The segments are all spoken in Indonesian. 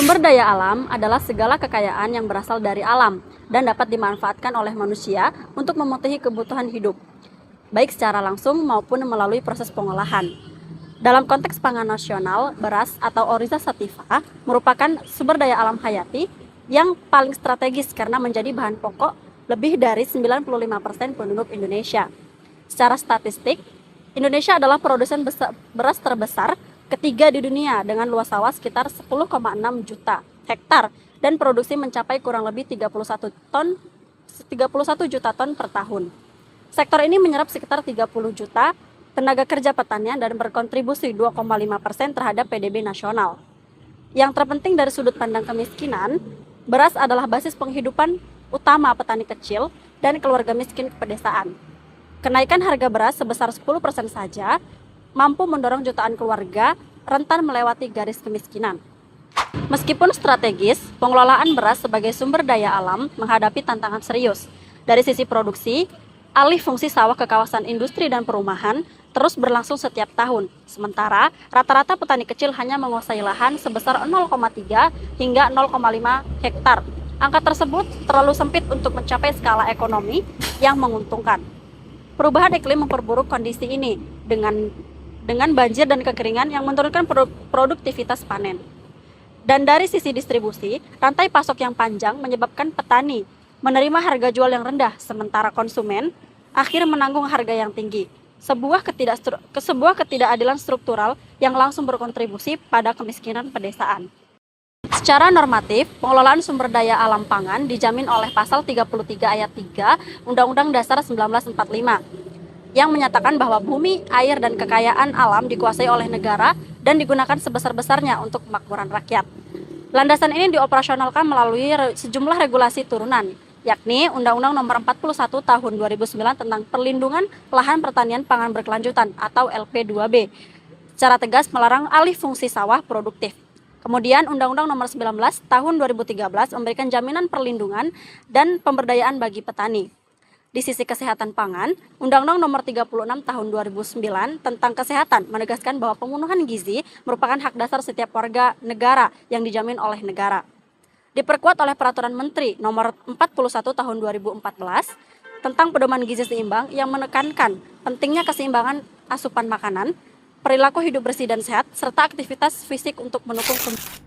Sumber daya alam adalah segala kekayaan yang berasal dari alam dan dapat dimanfaatkan oleh manusia untuk memenuhi kebutuhan hidup, baik secara langsung maupun melalui proses pengolahan. Dalam konteks pangan nasional, beras atau Oryza sativa merupakan sumber daya alam hayati yang paling strategis karena menjadi bahan pokok lebih dari 95% penduduk Indonesia. Secara statistik, Indonesia adalah produsen beras terbesar ketiga di dunia dengan luas sawah sekitar 10,6 juta hektar dan produksi mencapai kurang lebih 31 juta ton per tahun. Sektor ini menyerap sekitar 30 juta tenaga kerja pertanian dan berkontribusi 2,5% terhadap PDB nasional. Yang terpenting dari sudut pandang kemiskinan, beras adalah basis penghidupan utama petani kecil dan keluarga miskin ke pedesaan. Kenaikan harga beras sebesar 10% saja mampu mendorong jutaan keluarga rentan melewati garis kemiskinan. Meskipun strategis, pengelolaan beras sebagai sumber daya alam menghadapi tantangan serius. Dari sisi produksi, alih fungsi sawah ke kawasan industri dan perumahan terus berlangsung setiap tahun. Sementara, rata-rata petani kecil hanya menguasai lahan sebesar 0,3 hingga 0,5 hektar. Angka tersebut terlalu sempit untuk mencapai skala ekonomi yang menguntungkan. Perubahan iklim memperburuk kondisi ini dengan banjir dan kekeringan yang menurunkan produktivitas panen. Dan dari sisi distribusi, rantai pasok yang panjang menyebabkan petani menerima harga jual yang rendah, sementara konsumen akhir menanggung harga yang tinggi. Sebuah ketidakadilan struktural yang langsung berkontribusi pada kemiskinan pedesaan. Secara normatif, pengelolaan sumber daya alam pangan dijamin oleh Pasal 33 Ayat 3 Undang-Undang Dasar 1945 yang menyatakan bahwa bumi, air, dan kekayaan alam dikuasai oleh negara dan digunakan sebesar-besarnya untuk kemakmuran rakyat. Landasan ini dioperasionalkan melalui sejumlah regulasi turunan, yakni Undang-Undang Nomor 41 Tahun 2009 tentang Perlindungan Lahan Pertanian Pangan Berkelanjutan atau LP2B, secara tegas melarang alih fungsi sawah produktif. Kemudian Undang-Undang Nomor 19 Tahun 2013 memberikan jaminan perlindungan dan pemberdayaan bagi petani. Di sisi kesehatan pangan, Undang-Undang Nomor 36 Tahun 2009 tentang kesehatan menegaskan bahwa pemenuhan gizi merupakan hak dasar setiap warga negara yang dijamin oleh negara. Diperkuat oleh Peraturan Menteri Nomor 41 Tahun 2014 tentang pedoman gizi seimbang yang menekankan pentingnya keseimbangan asupan makanan, perilaku hidup bersih dan sehat, serta aktivitas fisik untuk mendukung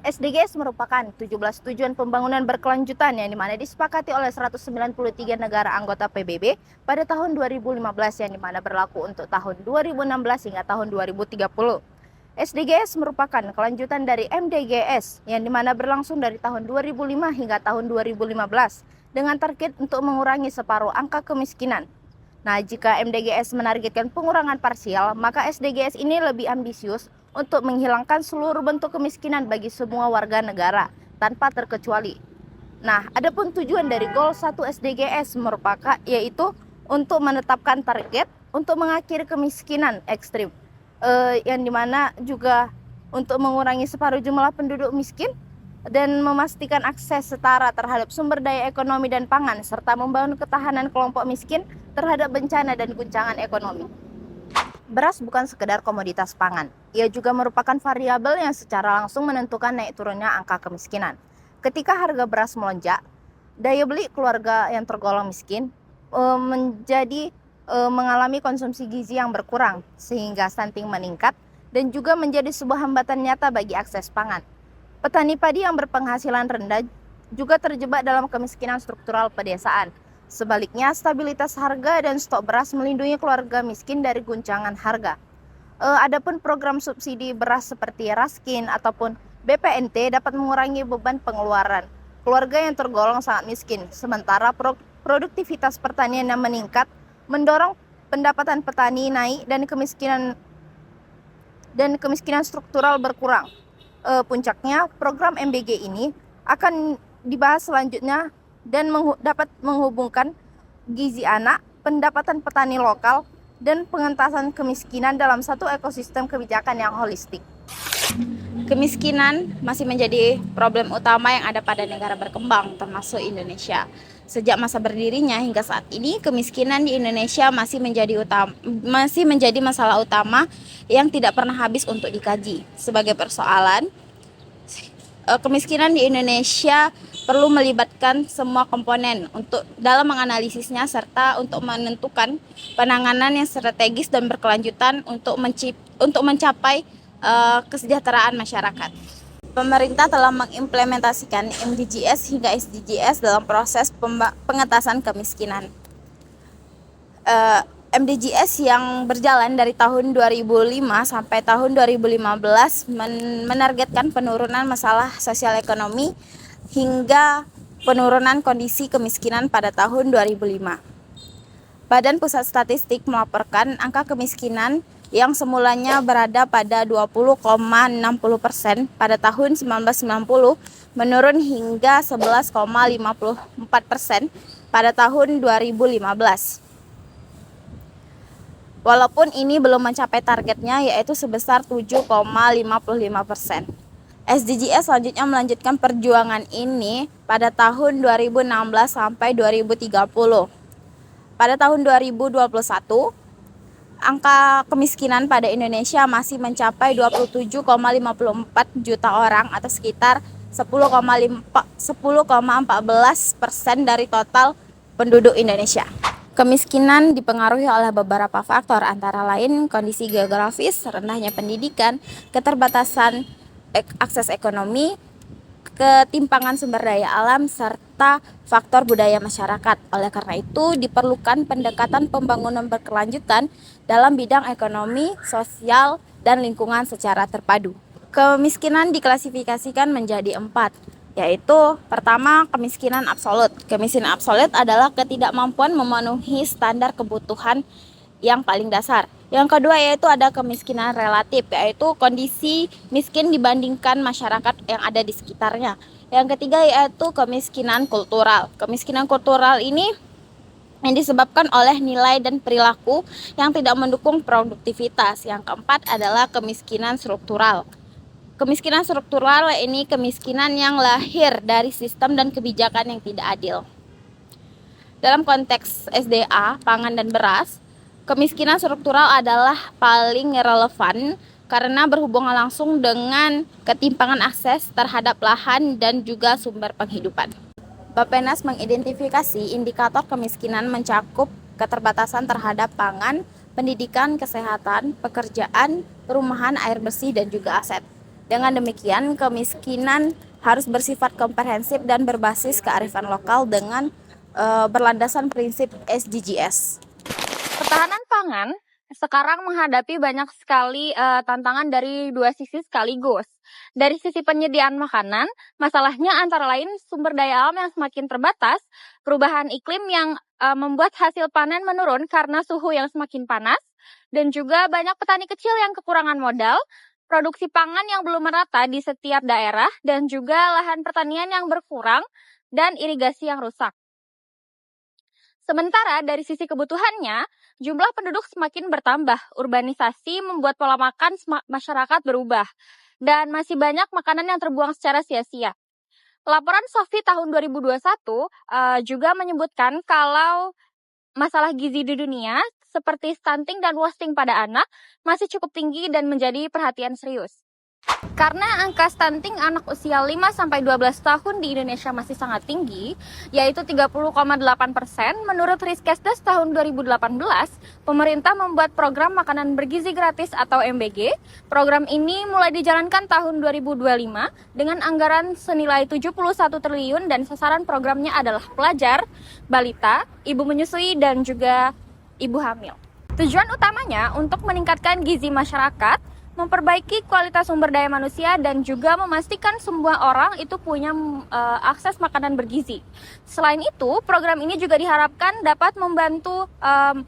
SDGs merupakan 17 tujuan pembangunan berkelanjutan yang dimana disepakati oleh 193 negara anggota PBB pada tahun 2015 yang dimana berlaku untuk tahun 2016 hingga tahun 2030. SDGs merupakan kelanjutan dari MDGs yang dimana berlangsung dari tahun 2005 hingga tahun 2015 dengan target untuk mengurangi separuh angka kemiskinan. Nah, jika MDGs menargetkan pengurangan parsial, maka SDGs ini lebih ambisius untuk menghilangkan seluruh bentuk kemiskinan bagi semua warga negara tanpa terkecuali. Nah, adapun tujuan dari Goal 1 SDGs merupakan yaitu untuk menetapkan target untuk mengakhiri kemiskinan ekstrim, yang dimana juga untuk mengurangi separuh jumlah penduduk miskin dan memastikan akses setara terhadap sumber daya ekonomi dan pangan, serta membangun ketahanan kelompok miskin terhadap bencana dan guncangan ekonomi. Beras bukan sekedar komoditas pangan, ia juga merupakan variabel yang secara langsung menentukan naik turunnya angka kemiskinan. Ketika harga beras melonjak, daya beli keluarga yang tergolong miskin mengalami konsumsi gizi yang berkurang, sehingga stunting meningkat dan juga menjadi sebuah hambatan nyata bagi akses pangan. Petani padi yang berpenghasilan rendah juga terjebak dalam kemiskinan struktural pedesaan. Sebaliknya, stabilitas harga dan stok beras melindungi keluarga miskin dari guncangan harga. Adapun program subsidi beras seperti Raskin ataupun BPNT dapat mengurangi beban pengeluaran keluarga yang tergolong sangat miskin. Sementara produktivitas pertanian yang meningkat mendorong pendapatan petani naik dan kemiskinan struktural berkurang. Puncaknya, program MBG ini akan dibahas selanjutnya dan dapat menghubungkan gizi anak, pendapatan petani lokal, dan pengentasan kemiskinan dalam satu ekosistem kebijakan yang holistik. Kemiskinan masih menjadi problem utama yang ada pada negara berkembang, termasuk Indonesia. Sejak masa berdirinya hingga saat ini, kemiskinan di Indonesia masih menjadi masalah utama yang tidak pernah habis untuk dikaji. Sebagai persoalan, kemiskinan di Indonesia perlu melibatkan semua komponen untuk dalam menganalisisnya serta untuk menentukan penanganan yang strategis dan berkelanjutan untuk mencapai kesejahteraan masyarakat. Pemerintah telah mengimplementasikan MDGs hingga SDGs dalam proses pengentasan kemiskinan. MDGs yang berjalan dari tahun 2005 sampai tahun 2015 menargetkan penurunan masalah sosial ekonomi hingga penurunan kondisi kemiskinan pada tahun 2005. Badan Pusat Statistik melaporkan angka kemiskinan yang semulanya berada pada 20,60% pada tahun 1990 menurun hingga 11,54% pada tahun 2015. Walaupun ini belum mencapai targetnya yaitu sebesar 7,55%. SDGs selanjutnya melanjutkan perjuangan ini pada tahun 2016 sampai 2030. Pada tahun 2021, angka kemiskinan pada Indonesia masih mencapai 27,54 juta orang atau sekitar 10,14% dari total penduduk Indonesia. Kemiskinan dipengaruhi oleh beberapa faktor, antara lain kondisi geografis, rendahnya pendidikan, keterbatasan akses ekonomi, ketimpangan sumber daya alam, serta faktor budaya masyarakat. Oleh karena itu, diperlukan pendekatan pembangunan berkelanjutan dalam bidang ekonomi, sosial, dan lingkungan secara terpadu. Kemiskinan diklasifikasikan menjadi 4, yaitu pertama, kemiskinan absolut. Kemiskinan absolut adalah ketidakmampuan memenuhi standar kebutuhan yang paling dasar. Yang kedua yaitu ada kemiskinan relatif, yaitu kondisi miskin dibandingkan masyarakat yang ada di sekitarnya. Yang ketiga yaitu kemiskinan kultural. Kemiskinan kultural ini yang disebabkan oleh nilai dan perilaku yang tidak mendukung produktivitas. Yang keempat adalah kemiskinan struktural. Kemiskinan struktural ini kemiskinan yang lahir dari sistem dan kebijakan yang tidak adil. Dalam konteks SDA, pangan dan beras, kemiskinan struktural adalah paling relevan karena berhubungan langsung dengan ketimpangan akses terhadap lahan dan juga sumber penghidupan. Bappenas mengidentifikasi indikator kemiskinan mencakup keterbatasan terhadap pangan, pendidikan, kesehatan, pekerjaan, perumahan, air bersih, dan juga aset. Dengan demikian, kemiskinan harus bersifat komprehensif dan berbasis kearifan lokal dengan berlandasan prinsip SDGs. Pertahanan pangan sekarang menghadapi banyak sekali tantangan dari dua sisi sekaligus. Dari sisi penyediaan makanan, masalahnya antara lain sumber daya alam yang semakin terbatas, perubahan iklim yang membuat hasil panen menurun karena suhu yang semakin panas, dan juga banyak petani kecil yang kekurangan modal, produksi pangan yang belum merata di setiap daerah, dan juga lahan pertanian yang berkurang, dan irigasi yang rusak. Sementara dari sisi kebutuhannya, jumlah penduduk semakin bertambah, urbanisasi membuat pola makan masyarakat berubah, dan masih banyak makanan yang terbuang secara sia-sia. Laporan SOFI tahun 2021 juga menyebutkan kalau masalah gizi di dunia seperti stunting dan wasting pada anak masih cukup tinggi dan menjadi perhatian serius. Karena angka stunting anak usia 5-12 tahun di Indonesia masih sangat tinggi, yaitu 30,8%, menurut Riskesdas tahun 2018, pemerintah membuat program makanan bergizi gratis atau MBG. Program ini mulai dijalankan tahun 2025 dengan anggaran senilai 71 triliun dan sasaran programnya adalah pelajar, balita, ibu menyusui, dan juga ibu hamil. Tujuan utamanya untuk meningkatkan gizi masyarakat, memperbaiki kualitas sumber daya manusia, dan juga memastikan semua orang itu punya akses makanan bergizi. Selain itu, program ini juga diharapkan dapat membantu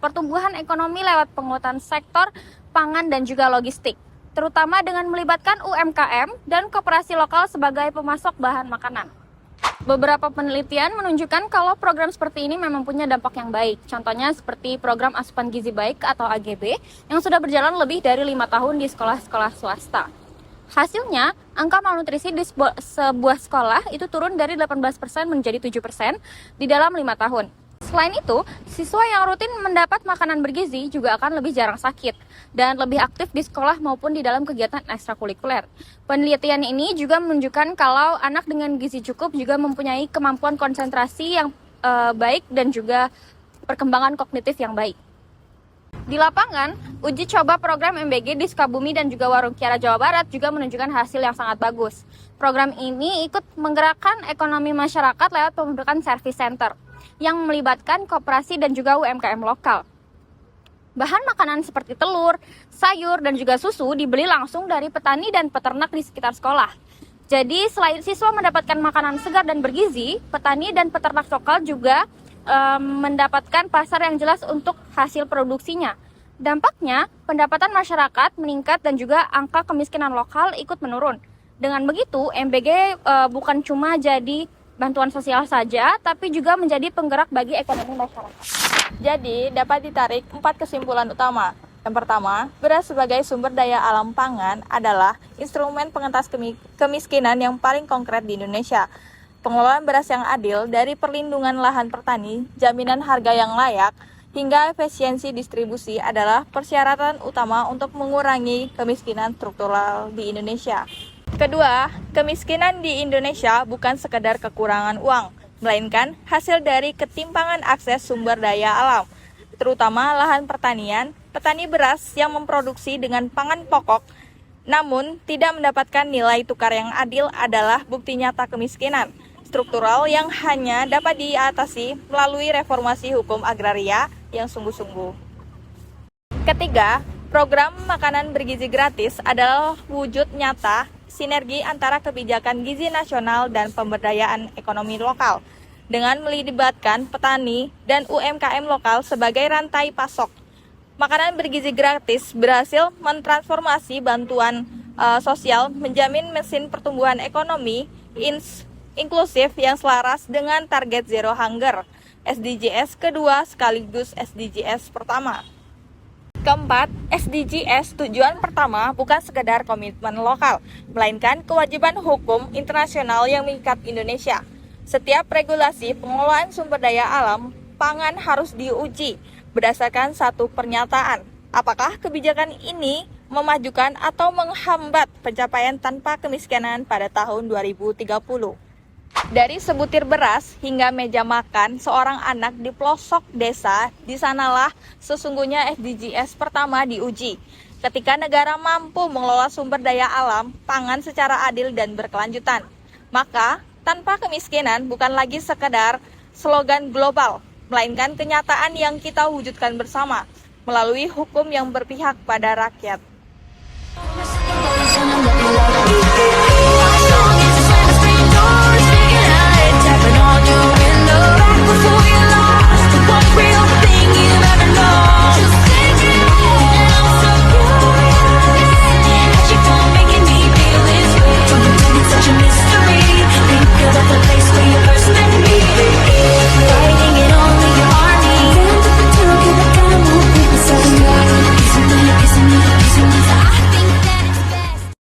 pertumbuhan ekonomi lewat penguatan sektor pangan dan juga logistik, terutama dengan melibatkan UMKM dan koperasi lokal sebagai pemasok bahan makanan. Beberapa penelitian menunjukkan kalau program seperti ini memang punya dampak yang baik. Contohnya seperti program Asupan Gizi Baik atau AGB yang sudah berjalan lebih dari 5 tahun di sekolah-sekolah swasta. Hasilnya, angka malnutrisi di sebuah sekolah itu turun dari 18% menjadi 7% di dalam 5 tahun. Selain itu, siswa yang rutin mendapat makanan bergizi juga akan lebih jarang sakit dan lebih aktif di sekolah maupun di dalam kegiatan ekstrakurikuler. Penelitian ini juga menunjukkan kalau anak dengan gizi cukup juga mempunyai kemampuan konsentrasi yang baik dan juga perkembangan kognitif yang baik. Di lapangan, uji coba program MBG di Sukabumi dan juga Warung Kiara Jawa Barat juga menunjukkan hasil yang sangat bagus. Program ini ikut menggerakkan ekonomi masyarakat lewat pembentukan service center yang melibatkan koperasi dan juga UMKM lokal. Bahan makanan seperti telur, sayur, dan juga susu dibeli langsung dari petani dan peternak di sekitar sekolah. Jadi selain siswa mendapatkan makanan segar dan bergizi, petani dan peternak lokal juga mendapatkan pasar yang jelas untuk hasil produksinya. Dampaknya, pendapatan masyarakat meningkat dan juga angka kemiskinan lokal ikut menurun. Dengan begitu, MBG bukan cuma jadi bantuan sosial saja, tapi juga menjadi penggerak bagi ekonomi masyarakat. Jadi, dapat ditarik 4 kesimpulan utama. Yang pertama, beras sebagai sumber daya alam pangan adalah instrumen pengentas kemiskinan yang paling konkret di Indonesia. Pengelolaan beras yang adil dari perlindungan lahan petani, jaminan harga yang layak, hingga efisiensi distribusi adalah persyaratan utama untuk mengurangi kemiskinan struktural di Indonesia. Kedua, kemiskinan di Indonesia bukan sekedar kekurangan uang, melainkan hasil dari ketimpangan akses sumber daya alam, terutama lahan pertanian. Petani beras yang memproduksi dengan pangan pokok, namun tidak mendapatkan nilai tukar yang adil adalah bukti nyata kemiskinan struktural yang hanya dapat diatasi melalui reformasi hukum agraria yang sungguh-sungguh. Ketiga, program makanan bergizi gratis adalah wujud nyata sinergi antara kebijakan gizi nasional dan pemberdayaan ekonomi lokal dengan melibatkan petani dan UMKM lokal sebagai rantai pasok. Makanan bergizi gratis berhasil mentransformasi bantuan sosial menjamin mesin pertumbuhan ekonomi inklusif yang selaras dengan target Zero Hunger, SDGs kedua sekaligus SDGs pertama. Keempat, SDGs tujuan pertama bukan sekedar komitmen lokal, melainkan kewajiban hukum internasional yang mengikat Indonesia. Setiap regulasi pengelolaan sumber daya alam pangan harus diuji berdasarkan satu pernyataan. Apakah kebijakan ini memajukan atau menghambat pencapaian tanpa kemiskinan pada tahun 2030? Dari sebutir beras hingga meja makan seorang anak di pelosok desa, di sanalah sesungguhnya SDGs pertama diuji. Ketika negara mampu mengelola sumber daya alam, pangan secara adil dan berkelanjutan. Maka, tanpa kemiskinan bukan lagi sekedar slogan global, melainkan kenyataan yang kita wujudkan bersama, melalui hukum yang berpihak pada rakyat.